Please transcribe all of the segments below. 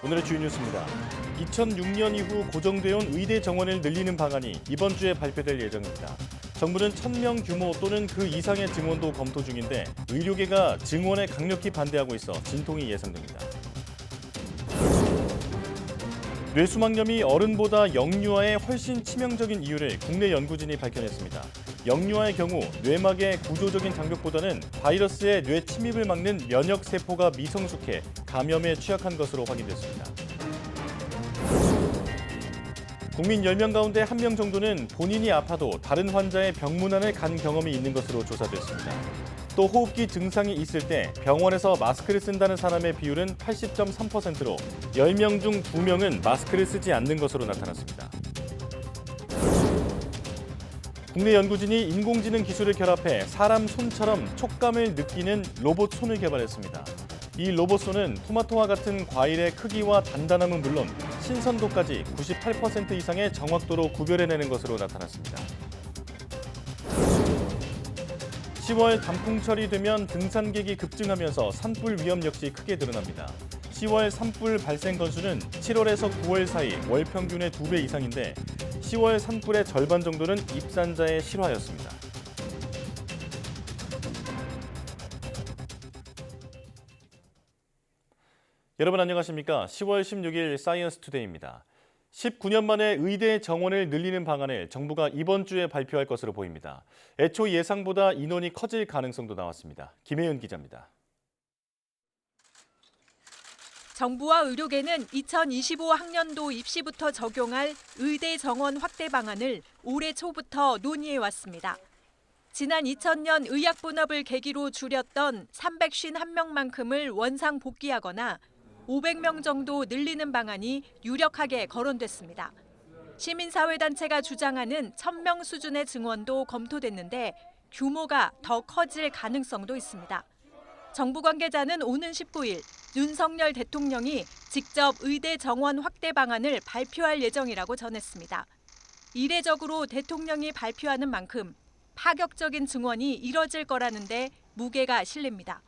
오늘의 주요 뉴스입니다. 2006년 이후 고정돼온 의대 정원을 늘리는 방안이 이번 주에 발표될 예정입니다. 정부는 1,000명 규모 또는 그 이상의 증원도 검토 중인데 의료계가 증원에 강력히 반대하고 있어 진통이 예상됩니다. 뇌수막염이 어른보다 영유아에 훨씬 치명적인 이유를 국내 연구진이 밝혀냈습니다. 영유아의 경우 뇌막의 구조적인 장벽보다는 바이러스의 뇌 침입을 막는 면역 세포가 미성숙해 감염에 취약한 것으로 확인됐습니다. 국민 10명 가운데 1명 정도는 본인이 아파도 다른 환자의 병문안을 간 경험이 있는 것으로 조사됐습니다. 또 호흡기 증상이 있을 때 병원에서 마스크를 쓴다는 사람의 비율은 80.3%로 10명 중 2명은 마스크를 쓰지 않는 것으로 나타났습니다. 국내 연구진이 인공지능 기술을 결합해 사람 손처럼 촉감을 느끼는 로봇 손을 개발했습니다. 이 로봇 손은 토마토와 같은 과일의 크기와 단단함은 물론 신선도까지 98% 이상의 정확도로 구별해내는 것으로 나타났습니다. 10월 단풍철이 되면 등산객이 급증하면서 산불 위험 역시 크게 드러납니다. 10월 산불 발생 건수는 7월에서 9월 사이 월 평균의 2배 이상인데 10월 산불의 절반 정도는 입산자의 실화였습니다. 여러분 안녕하십니까? 10월 16일 사이언스 투데이입니다. 19년 만에 의대 정원을 늘리는 방안을 정부가 이번 주에 발표할 것으로 보입니다. 애초 예상보다 인원이 커질 가능성도 나왔습니다. 김혜은 기자입니다. 정부와 의료계는 2025학년도 입시부터 적용할 의대 정원 확대 방안을 올해 초부터 논의해왔습니다. 지난 2000년 의약분업을 계기로 줄였던 351명만큼을 원상 복귀하거나 500명 정도 늘리는 방안이 유력하게 거론됐습니다. 시민사회단체가 주장하는 1,000명 수준의 증원도 검토됐는데 규모가 더 커질 가능성도 있습니다. 정부 관계자는 오는 19일 윤석열 대통령이 직접 의대 정원 확대 방안을 발표할 예정이라고 전했습니다. 이례적으로 대통령이 발표하는 만큼 파격적인 증원이 이뤄질 거라는데 무게가 실립니다.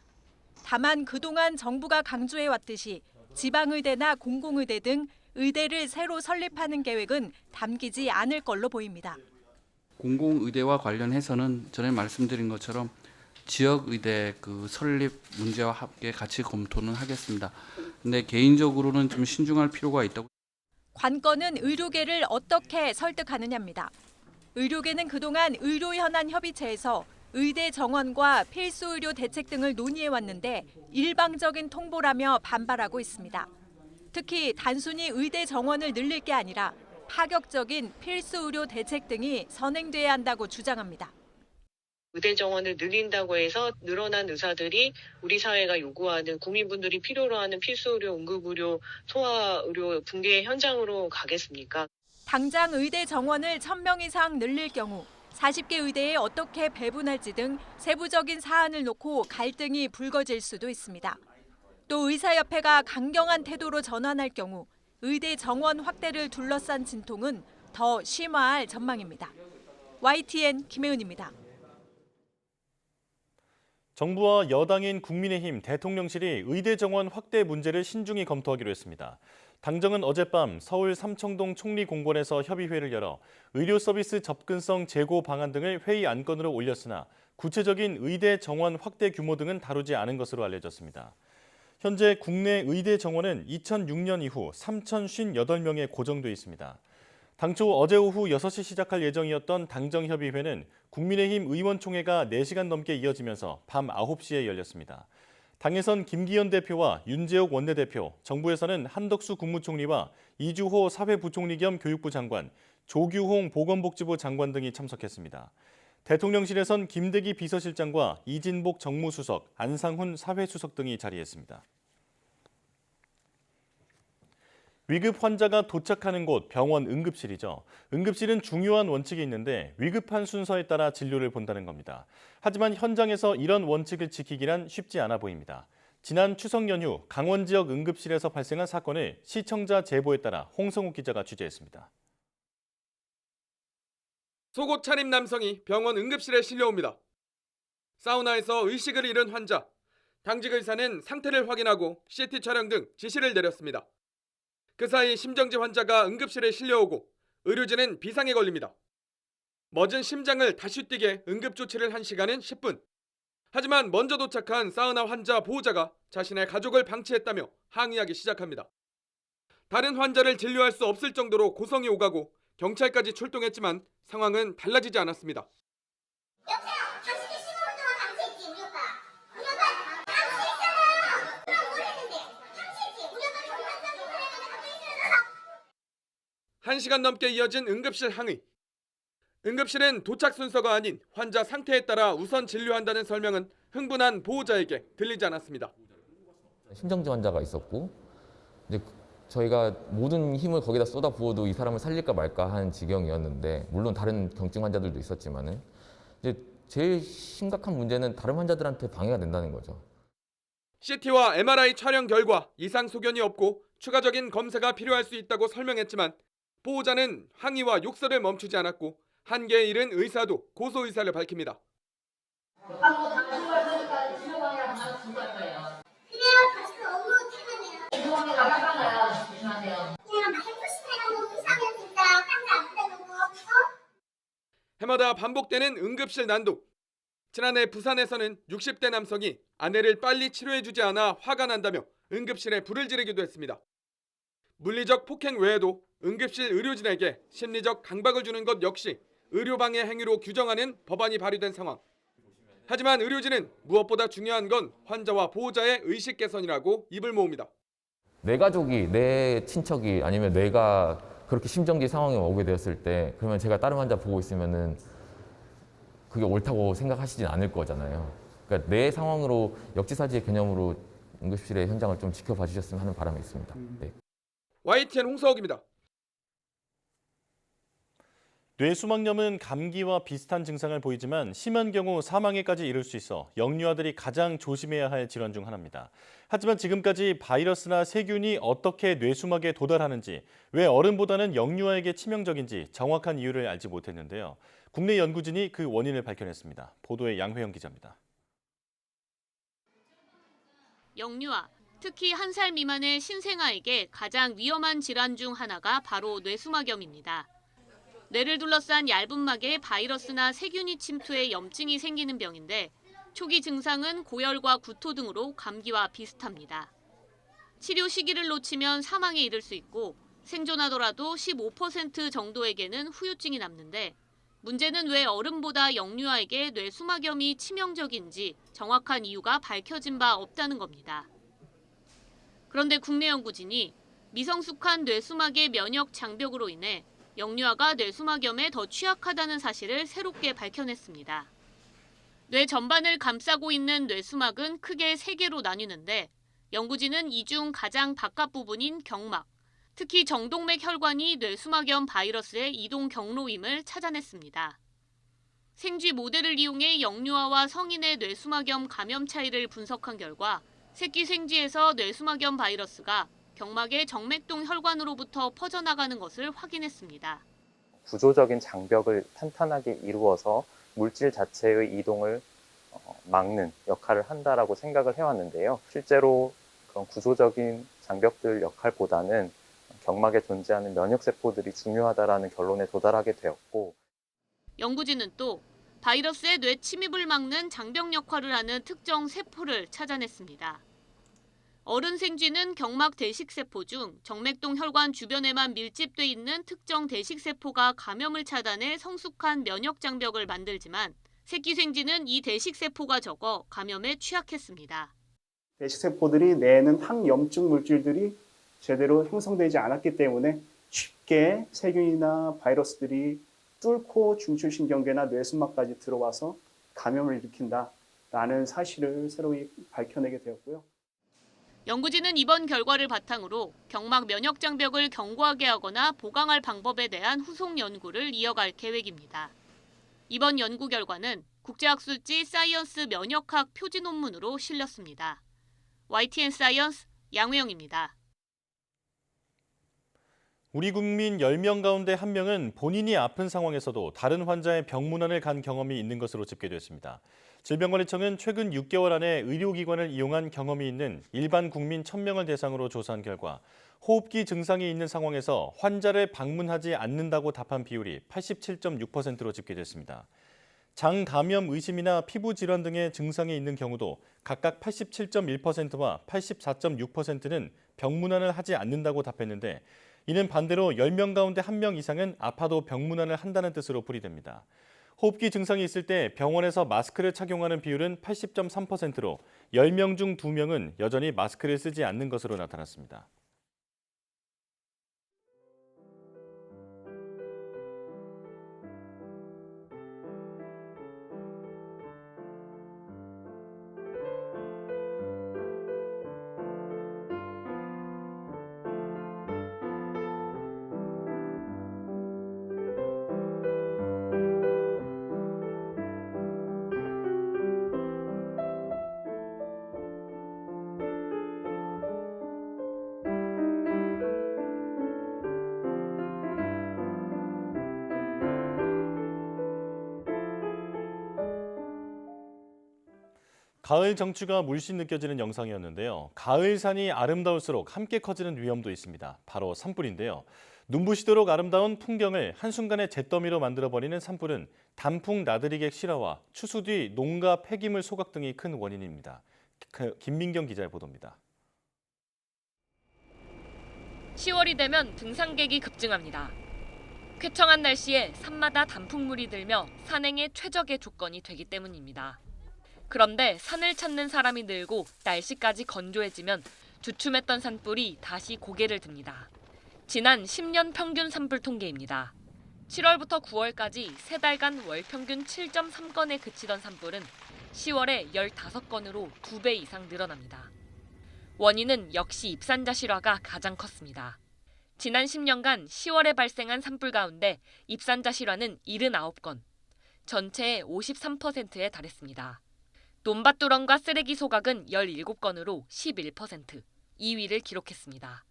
다만 그동안 정부가 강조해왔듯이 지방의대나 공공의대 등 의대를 새로 설립하는 계획은 담기지 않을 걸로 보입니다. 공공의대와 관련해서는 전에 말씀드린 것처럼 지역의대 설립 문제와 함께 같이 검토는 하겠습니다. 근데 개인적으로는 좀 신중할 필요가 있다고. 관건은 의료계를 어떻게 설득하느냐입니다. 의료계는 그동안 의료현안협의체에서 의대 정원과 필수의료 대책 등을 논의해왔는데 일방적인 통보라며 반발하고 있습니다. 특히 단순히 의대 정원을 늘릴 게 아니라 파격적인 필수의료 대책 등이 선행돼야 한다고 주장합니다. 의대 정원을 늘린다고 해서 늘어난 의사들이 우리 사회가 요구하는 국민분들이 필요로 하는 필수의료, 응급의료, 소아의료 붕괴 현장으로 가겠습니까? 당장 의대 정원을 1,000명 이상 늘릴 경우 40개 의대에 어떻게 배분할지 등 세부적인 사안을 놓고 갈등이 불거질 수도 있습니다. 또 의사협회가 강경한 태도로 전환할 경우 의대 정원 확대를 둘러싼 진통은 더 심화할 전망입니다. YTN 김혜은입니다. 정부와 여당인 국민의힘 대통령실이 의대 정원 확대 문제를 신중히 검토하기로 했습니다. 당정은 어젯밤 서울 삼청동 총리공관에서 협의회를 열어 의료 서비스 접근성 제고 방안 등을 회의 안건으로 올렸으나 구체적인 의대 정원 확대 규모 등은 다루지 않은 것으로 알려졌습니다. 현재 국내 의대 정원은 2006년 이후 3,058명에 고정돼 있습니다. 당초 어제 오후 6시 시작할 예정이었던 당정협의회는 국민의힘 의원총회가 4시간 넘게 이어지면서 밤 9시에 열렸습니다. 당에선 김기현 대표와 윤재옥 원내대표, 정부에서는 한덕수 국무총리와 이주호 사회부총리 겸 교육부 장관, 조규홍 보건복지부 장관 등이 참석했습니다. 대통령실에선 김대기 비서실장과 이진복 정무수석, 안상훈 사회수석 등이 자리했습니다. 위급 환자가 도착하는 곳 병원 응급실이죠. 응급실은 중요한 원칙이 있는데 위급한 순서에 따라 진료를 본다는 겁니다. 하지만 현장에서 이런 원칙을 지키기란 쉽지 않아 보입니다. 지난 추석 연휴 강원 지역 응급실에서 발생한 사건을 시청자 제보에 따라 홍성욱 기자가 취재했습니다. 속옷 차림 남성이 병원 응급실에 실려옵니다. 사우나에서 의식을 잃은 환자. 당직 의사는 상태를 확인하고 CT 촬영 등 지시를 내렸습니다. 그 사이 심정지 환자가 응급실에 실려오고 의료진은 비상에 걸립니다. 멎은 심장을 다시 뛰게 응급조치를 한 시간은 10분. 하지만 먼저 도착한 사우나 환자 보호자가 자신의 가족을 방치했다며 항의하기 시작합니다. 다른 환자를 진료할 수 없을 정도로 고성이 오가고 경찰까지 출동했지만 상황은 달라지지 않았습니다. 여보세요. 당신이 15분 동안 방치했지 우리 오빠. 우리 오빠 방치했잖아. 그럼 뭘 했는데? 방치했지. 우리 오빠 경찰서 조사했는데 갑자기 쓰러져서. 1시간 넘게 이어진 응급실 항의. 응급실은 도착 순서가 아닌 환자 상태에 따라 우선 진료한다는 설명은 흥분한 보호자에게 들리지 않았습니다. 심정지 환자가 있었고 이제 저희가 모든 힘을 거기다 쏟아 부어도 이 사람을 살릴까 말까 하는 지경이었는데, 물론 다른 경증 환자들도 있었지만은 이제 제일 심각한 문제는 다른 환자들한테 방해가 된다는 거죠. CT와 MRI 촬영 결과 이상 소견이 없고 추가적인 검사가 필요할 수 있다고 설명했지만 보호자는 항의와 욕설을 멈추지 않았고 한계에 이른 의사도 고소 의사를 밝힙니다. 그래요. 당신은 업무 태만이에요. 그냥 막 해프시네라고 의사면 진짜 환자 안 되는 거. 해마다 반복되는 응급실 난동. 지난해 부산에서는 60대 남성이 아내를 빨리 치료해주지 않아 화가 난다며 응급실에 불을 지르기도 했습니다. 물리적 폭행 외에도 응급실 의료진에게 심리적 강박을 주는 것 역시 의료방해 행위로 규정하는 법안이 발의된 상황. 하지만 의료진은 무엇보다 중요한 건 환자와 보호자의 의식 개선이라고 입을 모읍니다. 내 가족이, 내 친척이, 아니면 내가 그렇게 심정지 상황에 오게 되었을 때, 그러면 제가 다른 환자 보고 있으면은 그게 옳다고 생각하시진 않을 거잖아요. 그러니까 내 상황으로, 역지사지의 개념으로 응급실의 현장을 좀 지켜봐 주셨으면 하는 바람이 있습니다. 네. YTN 홍서욱입니다. 뇌수막염은 감기와 비슷한 증상을 보이지만 심한 경우 사망에까지 이를 수 있어 영유아들이 가장 조심해야 할 질환 중 하나입니다. 하지만 지금까지 바이러스나 세균이 어떻게 뇌수막에 도달하는지, 왜 어른보다는 영유아에게 치명적인지 정확한 이유를 알지 못했는데요. 국내 연구진이 그 원인을 밝혀냈습니다. 보도에 양회영 기자입니다. 영유아, 특히 1살 미만의 신생아에게 가장 위험한 질환 중 하나가 바로 뇌수막염입니다. 뇌를 둘러싼 얇은 막에 바이러스나 세균이 침투해 염증이 생기는 병인데 초기 증상은 고열과 구토 등으로 감기와 비슷합니다. 치료 시기를 놓치면 사망에 이를 수 있고 생존하더라도 15% 정도에게는 후유증이 남는데, 문제는 왜 어른보다 영유아에게 뇌수막염이 치명적인지 정확한 이유가 밝혀진 바 없다는 겁니다. 그런데 국내 연구진이 미성숙한 뇌수막의 면역 장벽으로 인해 영유아가 뇌수막염에 더 취약하다는 사실을 새롭게 밝혀냈습니다. 뇌 전반을 감싸고 있는 뇌수막은 크게 3개로 나뉘는데, 연구진은 이 중 가장 바깥 부분인 경막, 특히 정동맥 혈관이 뇌수막염 바이러스의 이동 경로임을 찾아냈습니다. 생쥐 모델을 이용해 영유아와 성인의 뇌수막염 감염 차이를 분석한 결과 새끼 생쥐에서 뇌수막염 바이러스가 경막의 정맥동 혈관으로부터 퍼져나가는 것을 확인했습니다. 구조적인 장벽을 탄탄하게 이루어서 물질 자체의 이동을 막는 역할을 한다라고 생각을 해왔는데요. 실제로 그런 구조적인 장벽들 역할보다는 경막에 존재하는 면역세포들이 중요하다라는 결론에 도달하게 되었고, 연구진은 또 바이러스의 뇌 침입을 막는 장벽 역할을 하는 특정 세포를 찾아냈습니다. 어른 생쥐는 경막 대식세포 중 정맥동 혈관 주변에만 밀집돼 있는 특정 대식세포가 감염을 차단해 성숙한 면역 장벽을 만들지만, 새끼 생쥐는 이 대식세포가 적어 감염에 취약했습니다. 대식세포들이 내는 항염증 물질들이 제대로 형성되지 않았기 때문에 쉽게 세균이나 바이러스들이 뚫고 중추신경계나 뇌수막까지 들어와서 감염을 일으킨다라는 사실을 새로이 밝혀내게 되었고요. 연구진은 이번 결과를 바탕으로 경막 면역 장벽을 견고하게 하거나 보강할 방법에 대한 후속 연구를 이어갈 계획입니다. 이번 연구 결과는 국제학술지 사이언스 면역학 표지 논문으로 실렸습니다. YTN 사이언스 양회영입니다. 우리 국민 10명 가운데 1명은 본인이 아픈 상황에서도 다른 환자의 병문안을 간 경험이 있는 것으로 집계됐습니다. 질병관리청은 최근 6개월 안에 의료기관을 이용한 경험이 있는 일반 국민 1,000명을 대상으로 조사한 결과 호흡기 증상이 있는 상황에서 환자를 방문하지 않는다고 답한 비율이 87.6%로 집계됐습니다. 장 감염 의심이나 피부 질환 등의 증상이 있는 경우도 각각 87.1%와 84.6%는 병문안을 하지 않는다고 답했는데, 이는 반대로 10명 가운데 1명 이상은 아파도 병문안을 한다는 뜻으로 풀이됩니다. 호흡기 증상이 있을 때 병원에서 마스크를 착용하는 비율은 80.3%로 10명 중 2명은 여전히 마스크를 쓰지 않는 것으로 나타났습니다. 가을 정취가 물씬 느껴지는 영상이었는데요. 가을산이 아름다울수록 함께 커지는 위험도 있습니다. 바로 산불인데요. 눈부시도록 아름다운 풍경을 한순간에 잿더미로 만들어버리는 산불은 단풍 나들이객 실화와 추수 뒤 농가 폐기물 소각 등이 큰 원인입니다. 김민경 기자의 보도입니다. 10월이 되면 등산객이 급증합니다. 쾌청한 날씨에 산마다 단풍물이 들며 산행의 최적의 조건이 되기 때문입니다. 그런데 산을 찾는 사람이 늘고 날씨까지 건조해지면 주춤했던 산불이 다시 고개를 듭니다. 지난 10년 평균 산불 통계입니다. 7월부터 9월까지 3달간 월 평균 7.3건에 그치던 산불은 10월에 15건으로 2배 이상 늘어납니다. 원인은 역시 입산자 실화가 가장 컸습니다. 지난 10년간 10월에 발생한 산불 가운데 입산자 실화는 79건, 전체의 53%에 달했습니다. 논밭두렁과 쓰레기 소각은 17건으로 11%, 2위를 기록했습니다.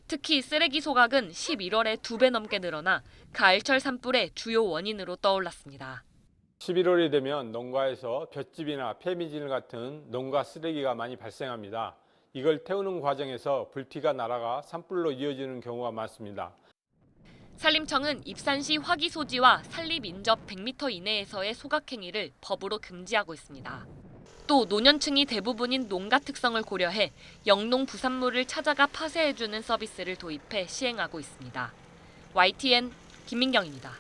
특히 쓰레기 소각은 11월에 2배 넘게 늘어나 가을철 산불의 주요 원인으로 떠올랐습니다. 11월이 되면 농가에서 볏짚이나 폐미질 같은 농가 쓰레기가 많이 발생합니다. 이걸 태우는 과정에서 불티가 날아가 산불로 이어지는 경우가 많습니다. 산림청은 입산 시 화기 소지와 산립 인접 100m 이내에서의 소각 행위를 법으로 금지하고 있습니다. 또 노년층이 대부분인 농가 특성을 고려해 영농 부산물을 찾아가 파쇄해주는 서비스를 도입해 시행하고 있습니다. YTN 김민경입니다.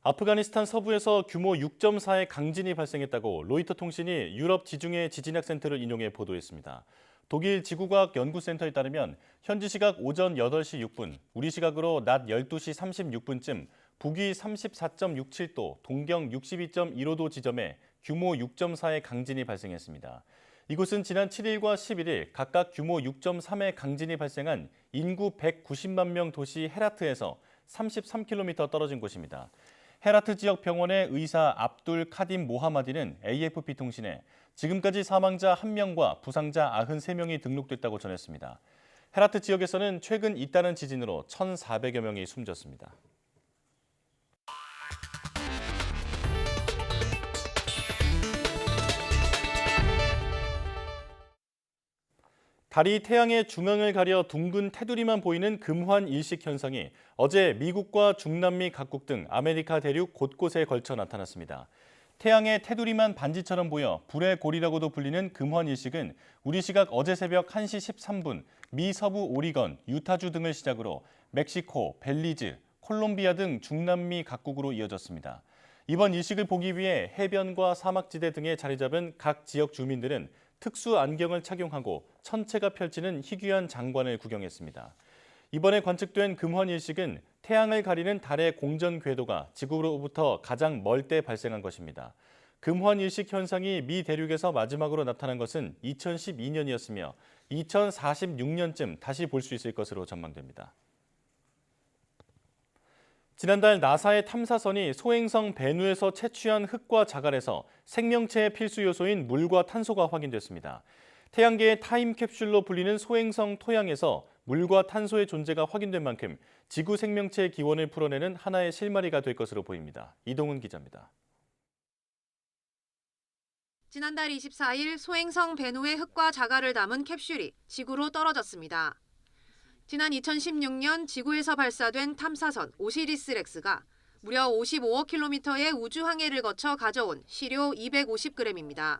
아프가니스탄 서부에서 규모 6.4의 강진이 발생했다고 로이터 통신이 유럽 지중해 지진학 센터를 인용해 보도했습니다. 독일 지구과학 연구센터에 따르면 현지 시각 오전 8시 6분, 우리 시각으로 낮 12시 36분쯤 북위 34.67도, 동경 62.15도 지점에 규모 6.4의 강진이 발생했습니다. 이곳은 지난 7일과 11일 각각 규모 6.3의 강진이 발생한 인구 190만 명 도시 헤라트에서 33km 떨어진 곳입니다. 헤라트 지역 병원의 의사 압둘 카딤 모하마디는 AFP 통신에 지금까지 사망자 1명과 부상자 93명이 등록됐다고 전했습니다. 헤라트 지역에서는 최근 잇따른 지진으로 1,400여 명이 숨졌습니다. 달이 태양의 중앙을 가려 둥근 테두리만 보이는 금환 일식 현상이 어제 미국과 중남미 각국 등 아메리카 대륙 곳곳에 걸쳐 나타났습니다. 태양의 테두리만 반지처럼 보여 불의 골이라고도 불리는 금환 일식은 우리 시각 어제 새벽 1시 13분 미 서부 오리건, 유타주 등을 시작으로 멕시코, 벨리즈, 콜롬비아 등 중남미 각국으로 이어졌습니다. 이번 일식을 보기 위해 해변과 사막지대 등에 자리 잡은 각 지역 주민들은 특수 안경을 착용하고 천체가 펼치는 희귀한 장관을 구경했습니다. 이번에 관측된 금환 일식은 태양을 가리는 달의 공전 궤도가 지구로부터 가장 멀 때 발생한 것입니다. 금환 일식 현상이 미 대륙에서 마지막으로 나타난 것은 2012년이었으며 2046년쯤 다시 볼 수 있을 것으로 전망됩니다. 지난달 나사의 탐사선이 소행성 베누에서 채취한 흙과 자갈에서 생명체의 필수 요소인 물과 탄소가 확인됐습니다. 태양계의 타임캡슐로 불리는 소행성 토양에서 물과 탄소의 존재가 확인된 만큼 지구 생명체의 기원을 풀어내는 하나의 실마리가 될 것으로 보입니다. 이동훈 기자입니다. 지난달 24일 소행성 배노의 흙과 자갈을 담은 캡슐이 지구로 떨어졌습니다. 지난 2016년 지구에서 발사된 탐사선 오시리스-렉스가 무려 55억 킬로미터의 우주 항해를 거쳐 가져온 시료 250g입니다.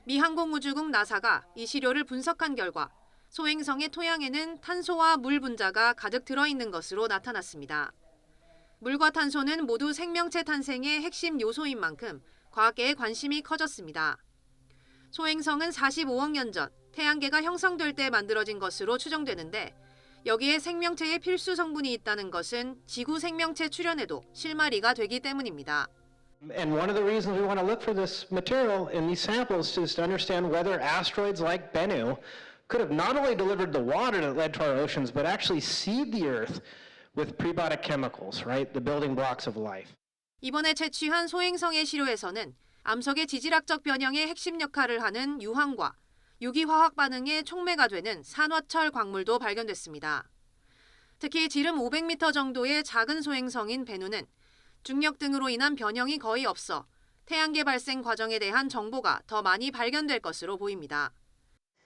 미 항공우주국 나사가 이 시료를 분석한 결과 소행성의 토양에는 탄소와 물 분자가 가득 들어있는 것으로 나타났습니다. 물과 탄소는 모두 생명체 탄생의 핵심 요소인 만큼 과학계의 관심이 커졌습니다. 소행성은 45억 년 전 태양계가 형성될 때 만들어진 것으로 추정되는데 여기에 생명체의 필수 성분이 있다는 것은 지구 생명체 출현에도 실마리가 되기 때문입니다. And one of the reasons we want to look for this material in these samples is to understand whether asteroids like Bennu could have not only delivered the water that led to our oceans, but actually seed the Earth with prebiotic chemicals, right? The building blocks of life. 이번에 채취한 소행성의 시료에서는 암석의 지질학적 변형의 핵심 역할을 하는 유황과 유기화학 반응의 촉매가 되는 산화철 광물도 발견됐습니다. 특히 지름 500m 정도의 작은 소행성인 베누는 중력 등으로 인한 변형이 거의 없어 태양계 발생 과정에 대한 정보가 더 많이 발견될 것으로 보입니다.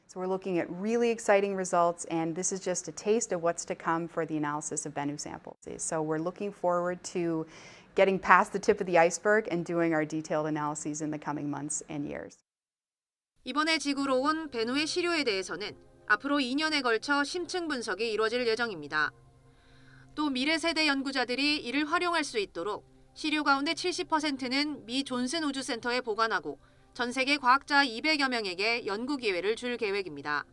So we're looking at really exciting results, and this is just a taste of what's to come for the analysis of Bennu samples. So we're looking forward to getting past the tip of the iceberg and doing our detailed analyses in the coming months and years. 이번에 지구로 온 베누의 시료에 대해서는 앞으로 2년에 걸쳐 심층 분석이 이루어질 예정입니다. 또 미래 세대 연구자들이 이를 활용할 수 있도록 시료 가운데 70%는 미 존슨 우주센터에 보관하고 전 세계 과학자 200여 명에게 연구 기회를 줄 계획입니다.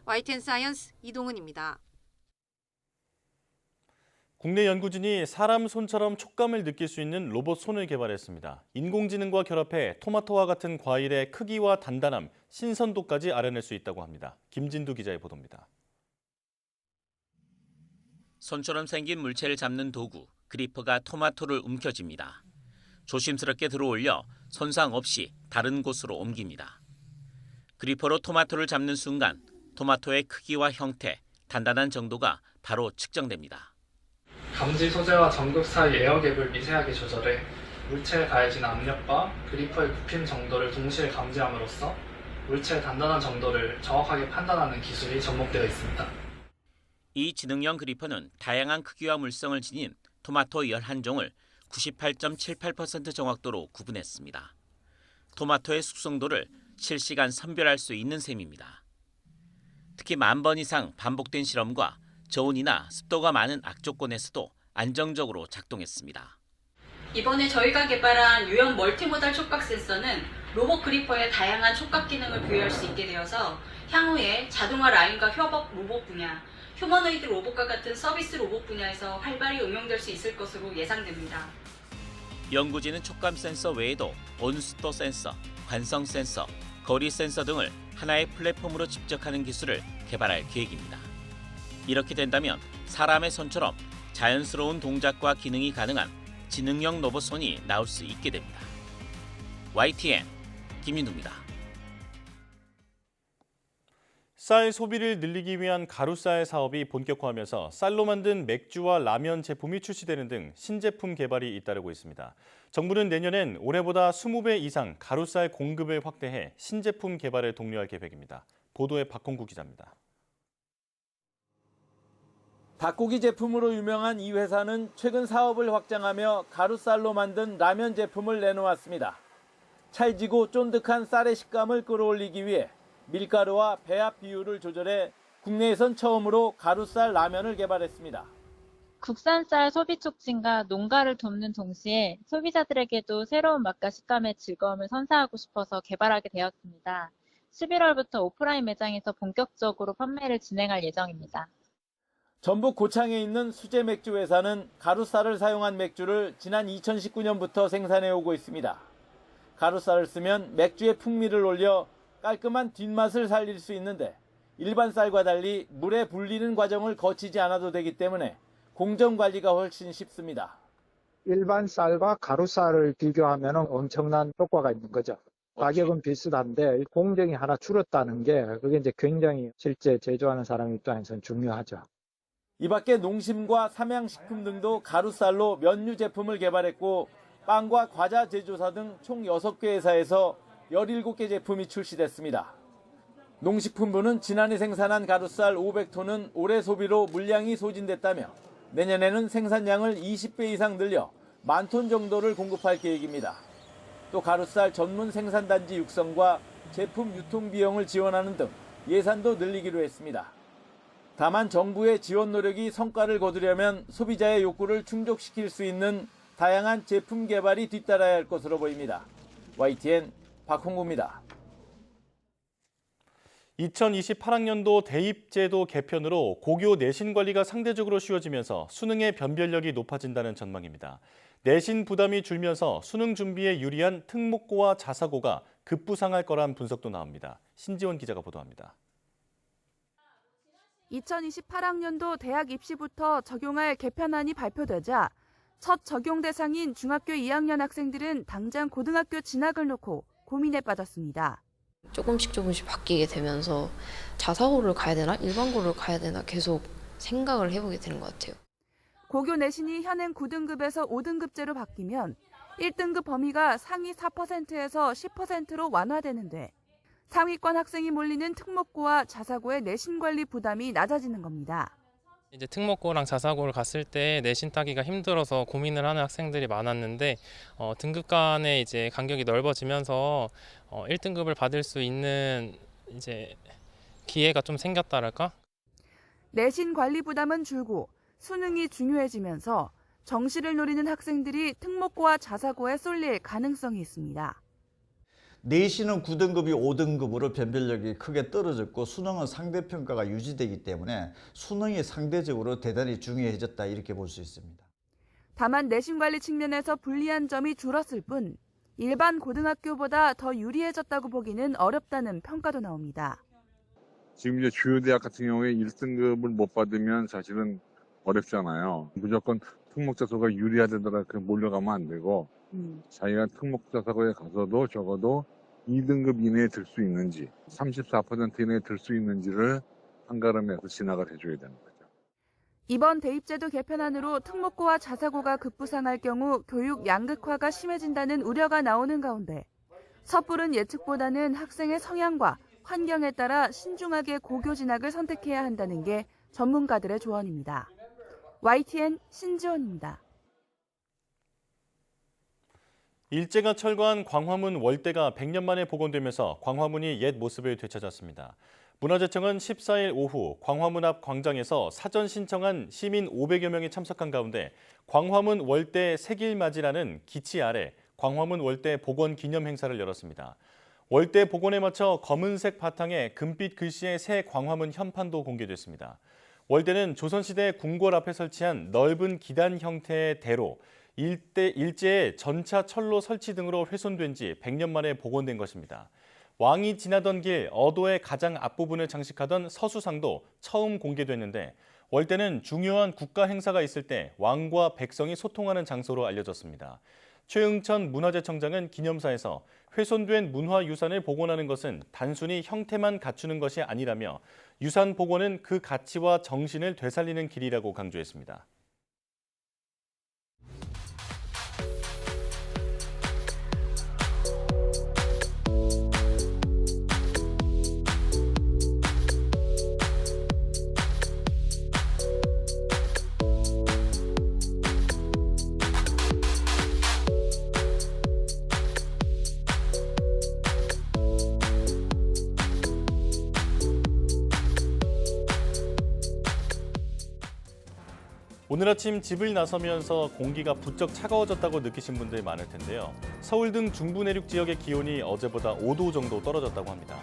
YTN 사이언스 이동은입니다. 국내 연구진이 사람 손처럼 촉감을 느낄 수 있는 로봇 손을 개발했습니다. 인공지능과 결합해 토마토와 같은 과일의 크기와 단단함, 신선도까지 알아낼 수 있다고 합니다. 김진두 기자의 보도입니다. 손처럼 생긴 물체를 잡는 도구, 그리퍼가 토마토를 움켜쥡니다. 조심스럽게 들어올려 손상 없이 다른 곳으로 옮깁니다. 그리퍼로 토마토를 잡는 순간 토마토의 크기와 형태, 단단한 정도가 바로 측정됩니다. 감지 소재와 전극 사이 에어갭을 미세하게 조절해 물체에 가해진 압력과 그리퍼의 굽힘 정도를 동시에 감지함으로써 물체의 단단한 정도를 정확하게 판단하는 기술이 접목되어 있습니다. 이 지능형 그리퍼는 다양한 크기와 물성을 지닌 토마토 11종을 98.78% 정확도로 구분했습니다. 토마토의 숙성도를 실시간 선별할 수 있는 셈입니다. 특히 10,000번 이상 반복된 실험과 저온이나 습도가 많은 악조건에서도 안정적으로 작동했습니다. 이번에 저희가 개발한 유형 멀티모달 촉각 센서는 로봇 그리퍼에 다양한 촉각 기능을 부여할 수 있게 되어서 향후에 자동화 라인과 협업 로봇 분야, 휴머노이드 로봇과 같은 서비스 로봇 분야에서 활발히 응용될 수 있을 것으로 예상됩니다. 연구진은 촉감 센서 외에도 온습도 센서, 관성 센서, 거리 센서 등을 하나의 플랫폼으로 집적하는 기술을 개발할 계획입니다. 이렇게 된다면 사람의 손처럼 자연스러운 동작과 기능이 가능한 지능형 로봇 손이 나올 수 있게 됩니다. YTN 김윤두입니다. 쌀 소비를 늘리기 위한 가루쌀 사업이 본격화하면서 쌀로 만든 맥주와 라면 제품이 출시되는 등 신제품 개발이 잇따르고 있습니다. 정부는 내년엔 올해보다 20배 이상 가루쌀 공급을 확대해 신제품 개발을 독려할 계획입니다. 보도에 박홍구 기자입니다. 닭고기 제품으로 유명한 이 회사는 최근 사업을 확장하며 가루쌀로 만든 라면 제품을 내놓았습니다. 찰지고 쫀득한 쌀의 식감을 끌어올리기 위해 밀가루와 배합 비율을 조절해 국내에선 처음으로 가루쌀 라면을 개발했습니다. 국산쌀 소비 촉진과 농가를 돕는 동시에 소비자들에게도 새로운 맛과 식감의 즐거움을 선사하고 싶어서 개발하게 되었습니다. 11월부터 오프라인 매장에서 본격적으로 판매를 진행할 예정입니다. 전북 고창에 있는 수제 맥주 회사는 가루쌀을 사용한 맥주를 지난 2019년부터 생산해 오고 있습니다. 가루쌀을 쓰면 맥주의 풍미를 올려 깔끔한 뒷맛을 살릴 수 있는데 일반 쌀과 달리 물에 불리는 과정을 거치지 않아도 되기 때문에 공정 관리가 훨씬 쉽습니다. 일반 쌀과 가루쌀을 비교하면 엄청난 효과가 있는 거죠. 가격은 비슷한데 공정이 하나 줄었다는 게 그게 이제 굉장히 실제 제조하는 사람 입장에서는 중요하죠. 이 밖에 농심과 삼양식품 등도 가루쌀로 면류 제품을 개발했고 빵과 과자 제조사 등 총 6개 회사에서 17개 제품이 출시됐습니다. 농식품부는 지난해 생산한 가루쌀 500톤은 올해 소비로 물량이 소진됐다며 내년에는 생산량을 20배 이상 늘려 10,000톤 정도를 공급할 계획입니다. 또 가루쌀 전문 생산단지 육성과 제품 유통 비용을 지원하는 등 예산도 늘리기로 했습니다. 다만 정부의 지원 노력이 성과를 거두려면 소비자의 욕구를 충족시킬 수 있는 다양한 제품 개발이 뒤따라야 할 것으로 보입니다. YTN 박홍구입니다. 2028학년도 대입제도 개편으로 고교 내신 관리가 상대적으로 쉬워지면서 수능의 변별력이 높아진다는 전망입니다. 내신 부담이 줄면서 수능 준비에 유리한 특목고와 자사고가 급부상할 거란 분석도 나옵니다. 신지원 기자가 보도합니다. 2028학년도 대학 입시부터 적용할 개편안이 발표되자 첫 적용 대상인 중학교 2학년 학생들은 당장 고등학교 진학을 놓고 고민에 빠졌습니다. 조금씩 바뀌게 되면서 자사고를 가야 되나 일반고를 가야 되나 계속 생각을 해보게 되는 것 같아요. 고교 내신이 현행 9등급에서 5등급제로 바뀌면 1등급 범위가 상위 4%에서 10%로 완화되는데 상위권 학생이 몰리는 특목고와 자사고의 내신 관리 부담이 낮아지는 겁니다. 이제 특목고랑 자사고를 갔을 때 내신 따기가 힘들어서 고민을 하는 학생들이 많았는데 등급 간의 이제 간격이 넓어지면서 1등급을 받을 수 있는 이제 기회가 좀 생겼다랄까? 내신 관리 부담은 줄고 수능이 중요해지면서 정시를 노리는 학생들이 특목고와 자사고에 쏠릴 가능성이 있습니다. 내신은 9등급이 5등급으로 변별력이 크게 떨어졌고 수능은 상대평가가 유지되기 때문에 수능이 상대적으로 대단히 중요해졌다 이렇게 볼 수 있습니다. 다만 내신 관리 측면에서 불리한 점이 줄었을 뿐 일반 고등학교보다 더 유리해졌다고 보기는 어렵다는 평가도 나옵니다. 지금 이제 주요 대학 같은 경우에 1등급을 못 받으면 사실은 어렵잖아요. 무조건 특목자사고가 유리하다더라 몰려가면 안 되고 자기가 특목자사고에 가서도 적어도 2등급 이내에 들 수 있는지 34% 이내에 들 수 있는지를 한가름해서 진학을 해줘야 되는 거죠. 이번 대입제도 개편안으로 특목고와 자사고가 급부상할 경우 교육 양극화가 심해진다는 우려가 나오는 가운데 섣부른 예측보다는 학생의 성향과 환경에 따라 신중하게 고교 진학을 선택해야 한다는 게 전문가들의 조언입니다. YTN 신지원입니다. 일제가 철거한 광화문 월대가 100년 만에 복원되면서 광화문이 옛 모습을 되찾았습니다. 문화재청은 14일 오후 광화문 앞 광장에서 사전 신청한 시민 500여 명이 참석한 가운데 광화문 월대 세길맞이라는 기치 아래 광화문 월대 복원 기념 행사를 열었습니다. 월대 복원에 맞춰 검은색 바탕에 금빛 글씨의 새 광화문 현판도 공개됐습니다. 월대는 조선시대 궁궐 앞에 설치한 넓은 기단 형태의 대로 일제의 전차 철로 설치 등으로 훼손된 지 100년 만에 복원된 것입니다. 왕이 지나던 길 어도의 가장 앞부분을 장식하던 서수상도 처음 공개됐는데 월대는 중요한 국가 행사가 있을 때 왕과 백성이 소통하는 장소로 알려졌습니다. 최응천 문화재청장은 기념사에서 훼손된 문화유산을 복원하는 것은 단순히 형태만 갖추는 것이 아니라며 유산 복원은 그 가치와 정신을 되살리는 길이라고 강조했습니다. 오늘 아침 집을 나서면서 공기가 부쩍 차가워졌다고 느끼신 분들 많을 텐데요. 서울 등 중부 내륙 지역의 기온이 어제보다 5도 정도 떨어졌다고 합니다.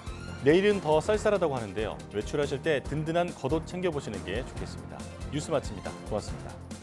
내일은 더 쌀쌀하다고 하는데요. 외출하실 때 든든한 겉옷 챙겨보시는 게 좋겠습니다. 뉴스 마칩니다. 고맙습니다.